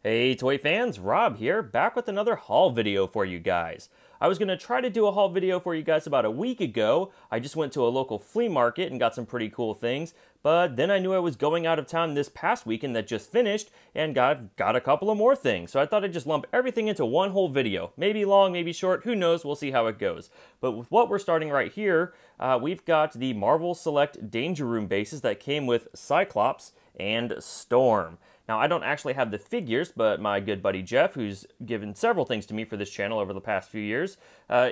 Hey toy fans, Rob here, back with another haul video for you guys. I was going to try to do a haul video for you guys about a week ago. I just went to a local flea market and got some pretty cool things, but then I knew I was going out of town this past weekend that just finished and got a couple of more things. So I thought I'd just lump everything into one whole video. Maybe long, maybe short, who knows, we'll see how it goes. But with what we're starting right here, we've got the Marvel Select Danger Room bases that came with Cyclops and Storm. Now, I don't actually have the figures, but my good buddy Jeff, who's given several things to me for this channel over the past few years,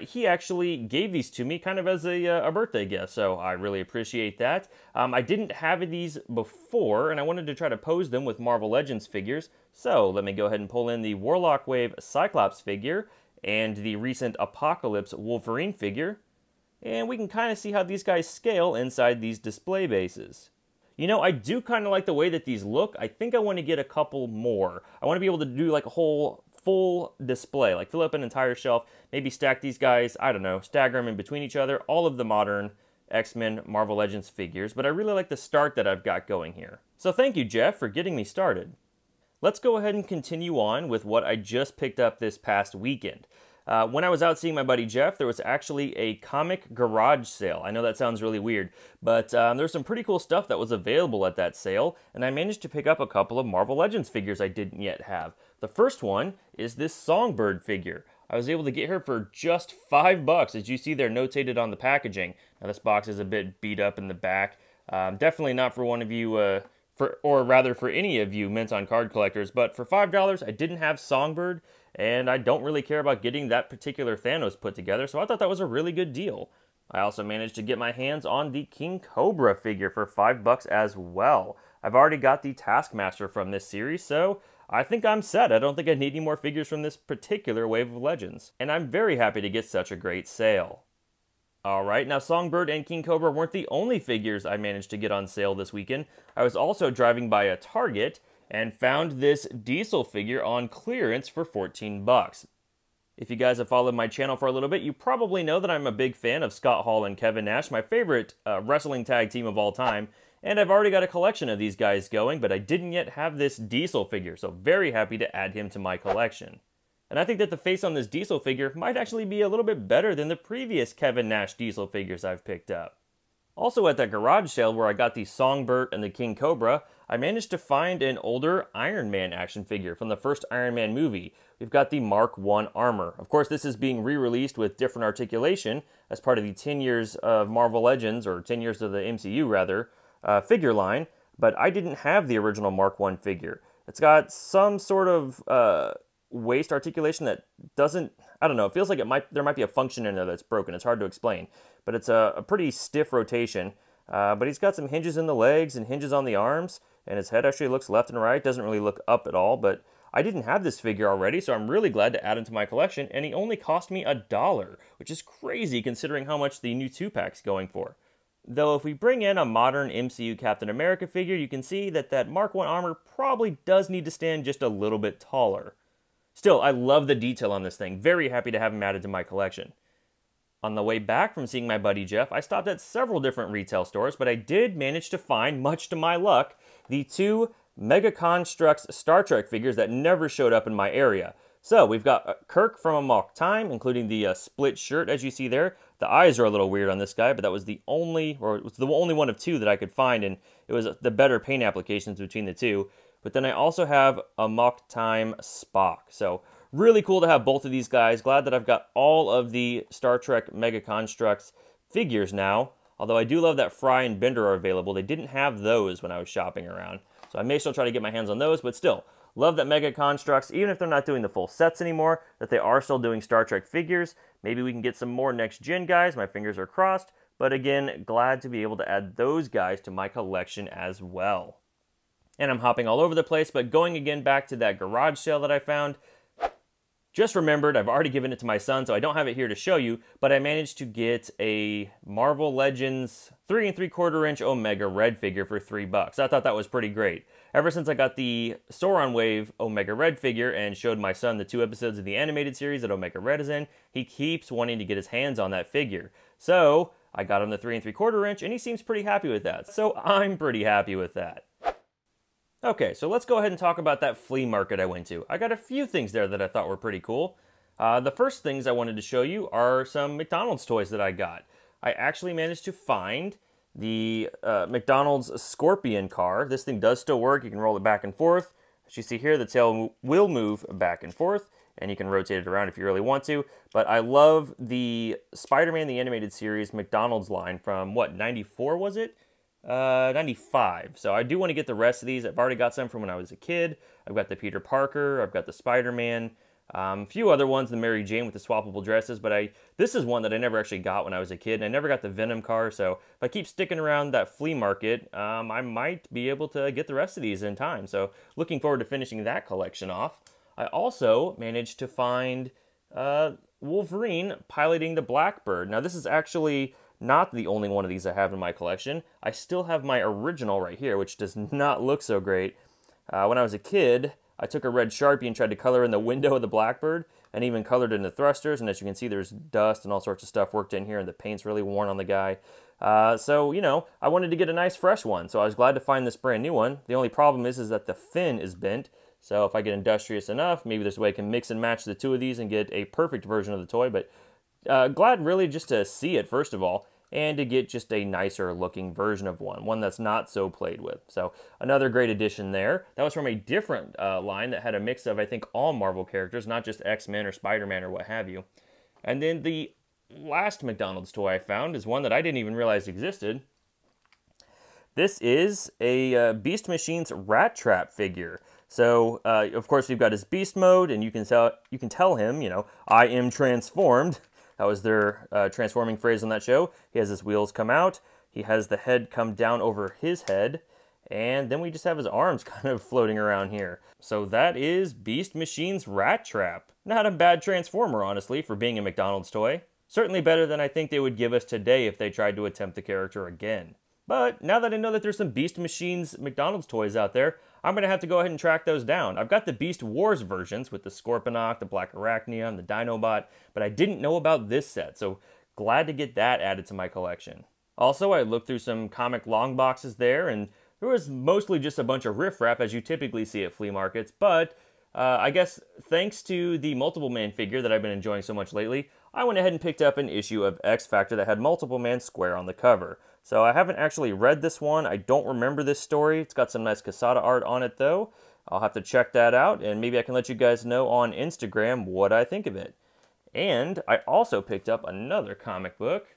he actually gave these to me kind of as a birthday gift, so I really appreciate that. I didn't have these before, and I wanted to try to pose them with Marvel Legends figures, so let me go ahead and pull in the Warlock Wave Cyclops figure and the recent Apocalypse Wolverine figure, and we can kind of see how these guys scale inside these display bases. You know, I do kind of like the way that these look. I think I want to get a couple more. I want to be able to do like a whole full display, like fill up an entire shelf, maybe stack these guys, I don't know, stagger them in between each other, all of the modern X-Men Marvel Legends figures, but I really like the start that I've got going here. So thank you, Jeff, for getting me started. Let's go ahead and continue on with what I just picked up this past weekend. When I was out seeing my buddy Jeff, there was actually a comic garage sale. I know that sounds really weird, but there's some pretty cool stuff that was available at that sale, and I managed to pick up a couple of Marvel Legends figures I didn't yet have. The first one is this Songbird figure. I was able to get her for just $5, as you see there notated on the packaging. Now this box is a bit beat up in the back. Definitely not for one of you, or rather for any of you mint on card collectors, but for $5 I didn't have Songbird, and I don't really care about getting that particular Thanos put together, so I thought that was a really good deal. I also managed to get my hands on the King Cobra figure for $5 as well. I've already got the Taskmaster from this series, so I think I'm set. I don't think I need any more figures from this particular wave of Legends, and I'm very happy to get such a great sale. Alright, now Songbird and King Cobra weren't the only figures I managed to get on sale this weekend. I was also driving by a Target and found this Diesel figure on clearance for $14. If you guys have followed my channel for a little bit, you probably know that I'm a big fan of Scott Hall and Kevin Nash, my favorite wrestling tag team of all time, and I've already got a collection of these guys going, but I didn't yet have this Diesel figure, so very happy to add him to my collection. And I think that the face on this Diesel figure might actually be a little bit better than the previous Kevin Nash Diesel figures I've picked up. Also at that garage sale where I got the Songbird and the King Cobra, I managed to find an older Iron Man action figure from the first Iron Man movie. We've got the Mark I armor. Of course, this is being re-released with different articulation as part of the 10 years of Marvel Legends, or 10 years of the MCU rather, figure line, but I didn't have the original Mark I figure. It's got some sort of waist articulation that doesn't, I don't know, it feels like there might be a function in there that's broken. It's hard to explain, but it's a pretty stiff rotation. But he's got some hinges in the legs and hinges on the arms, and his head actually looks left and right, doesn't really look up at all, but I didn't have this figure already, so I'm really glad to add him to my collection, and he only cost me $1, which is crazy considering how much the new 2-pack's going for. Though if we bring in a modern MCU Captain America figure, you can see that that Mark I armor probably does need to stand just a little bit taller. Still, I love the detail on this thing. Very happy to have him added to my collection. On the way back from seeing my buddy Jeff, I stopped at several different retail stores, but I did manage to find, much to my luck, the two Mega Construx Star Trek figures that never showed up in my area. So, we've got Kirk from Amok Time, including the split shirt, as you see there. The eyes are a little weird on this guy, but that was the only one of two that I could find, and it was the better paint applications between the two. But then I also have Amok Time Spock. So really cool to have both of these guys. Glad that I've got all of the Star Trek Mega Construx figures now. Although I do love that Fry and Bender are available. They didn't have those when I was shopping around. So I may still try to get my hands on those, but still, love that Mega Construx, even if they're not doing the full sets anymore, that they are still doing Star Trek figures. Maybe we can get some more next-gen guys. My fingers are crossed. But again, glad to be able to add those guys to my collection as well. And I'm hopping all over the place, but going again back to that garage sale that I found, just remembered I've already given it to my son, so I don't have it here to show you, but I managed to get a Marvel Legends 3 3/4 inch Omega Red figure for $3. I thought that was pretty great. Ever since I got the Sauron Wave Omega Red figure and showed my son the 2 episodes of the animated series that Omega Red is in, he keeps wanting to get his hands on that figure. So I got him the 3 3/4 inch, and he seems pretty happy with that. So I'm pretty happy with that. Okay, so let's go ahead and talk about that flea market I went to. I got a few things there that I thought were pretty cool. The first things I wanted to show you are some McDonald's toys that I got. I actually managed to find the McDonald's Scorpion car. This thing does still work. You can roll it back and forth. As you see here, the tail will move back and forth, and you can rotate it around if you really want to. But I love the Spider-Man the Animated Series McDonald's line from, what, 94 was it? 95. So I do want to get the rest of these. I've already got some from when I was a kid. I've got the Peter Parker. I've got the Spider-Man. A few other ones, the Mary Jane with the swappable dresses, but this is one that I never actually got when I was a kid, and I never got the Venom car, so if I keep sticking around that flea market, I might be able to get the rest of these in time, so looking forward to finishing that collection off. I also managed to find Wolverine piloting the Blackbird. Now, this is actually not the only one of these I have in my collection. I still have my original right here, which does not look so great. When I was a kid, I took a red Sharpie and tried to color in the window of the Blackbird, and even colored in the thrusters, and as you can see, there's dust and all sorts of stuff worked in here, and the paint's really worn on the guy. So, you know, I wanted to get a nice fresh one, so I was glad to find this brand new one. The only problem is that the fin is bent, so if I get industrious enough, maybe there's a way I can mix and match the two of these and get a perfect version of the toy, but glad really just to see it, first of all, and to get just a nicer looking version of one that's not so played with. So another great addition there. That was from a different line that had a mix of, I think, all Marvel characters, not just X-Men or Spider-Man or what have you. And then the last McDonald's toy I found is one that I didn't even realize existed. This is a Beast Machines Rat Trap figure. So, of course, we've got his beast mode, and you can tell him, you know, I am transformed. That was their transforming phrase on that show. He has his wheels come out. He has the head come down over his head. And then we just have his arms kind of floating around here. So that is Beast Machine's Rat Trap. Not a bad transformer, honestly, for being a McDonald's toy. Certainly better than I think they would give us today if they tried to attempt the character again. But now that I know that there's some Beast Machines McDonald's toys out there, I'm going to have to go ahead and track those down. I've got the Beast Wars versions with the Scorponok, the Black Arachnium, the Dinobot, but I didn't know about this set, so glad to get that added to my collection. Also, I looked through some comic long boxes there, and there was mostly just a bunch of riffraff as you typically see at flea markets, but I guess thanks to the Multiple Man figure that I've been enjoying so much lately, I went ahead and picked up an issue of X Factor that had Multiple Man square on the cover. So I haven't actually read this one. I don't remember this story. It's got some nice Casada art on it, though. I'll have to check that out, and maybe I can let you guys know on Instagram what I think of it. And I also picked up another comic book,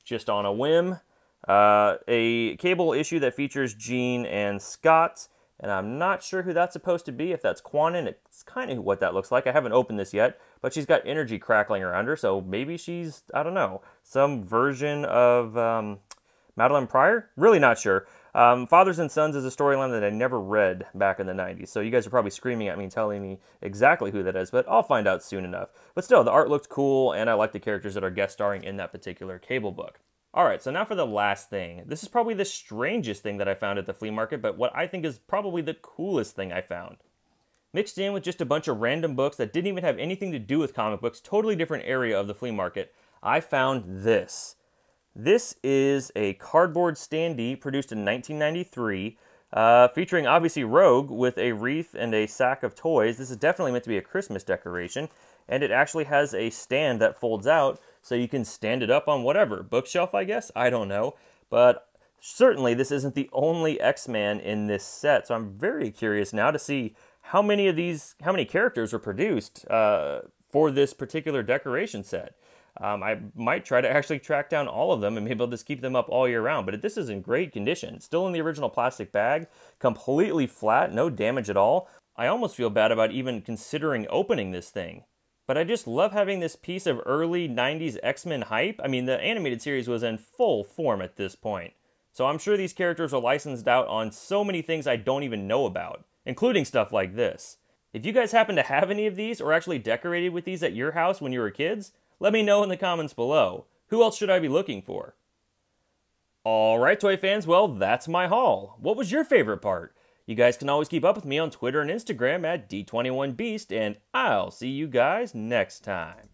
just on a whim, a cable issue that features Jean and Scott, and I'm not sure who that's supposed to be, if that's Quanon. It's kind of what that looks like. I haven't opened this yet, but she's got energy crackling around her, so maybe she's, I don't know, some version of Madeline Pryor? Really not sure. Fathers and Sons is a storyline that I never read back in the 90s, so you guys are probably screaming at me and telling me exactly who that is, but I'll find out soon enough. But still, the art looked cool, and I like the characters that are guest starring in that particular cable book. Alright, so now for the last thing. This is probably the strangest thing that I found at the flea market, but what I think is probably the coolest thing I found. Mixed in with just a bunch of random books that didn't even have anything to do with comic books, totally different area of the flea market, I found this. This is a cardboard standee produced in 1993, featuring obviously Rogue with a wreath and a sack of toys. This is definitely meant to be a Christmas decoration, and it actually has a stand that folds out so you can stand it up on whatever, bookshelf I guess? I don't know. But certainly this isn't the only X-Man in this set, so I'm very curious now to see how many characters were produced for this particular decoration set. I might try to actually track down all of them and maybe I'll just keep them up all year round. But this is in great condition. Still in the original plastic bag, completely flat, no damage at all. I almost feel bad about even considering opening this thing. But I just love having this piece of early 90s X-Men hype. I mean, the animated series was in full form at this point. So I'm sure these characters are licensed out on so many things I don't even know about, including stuff like this. If you guys happen to have any of these or actually decorated with these at your house when you were kids, let me know in the comments below. Who else should I be looking for? Alright, toy fans, well, that's my haul. What was your favorite part? You guys can always keep up with me on Twitter and Instagram at D21Beast, and I'll see you guys next time.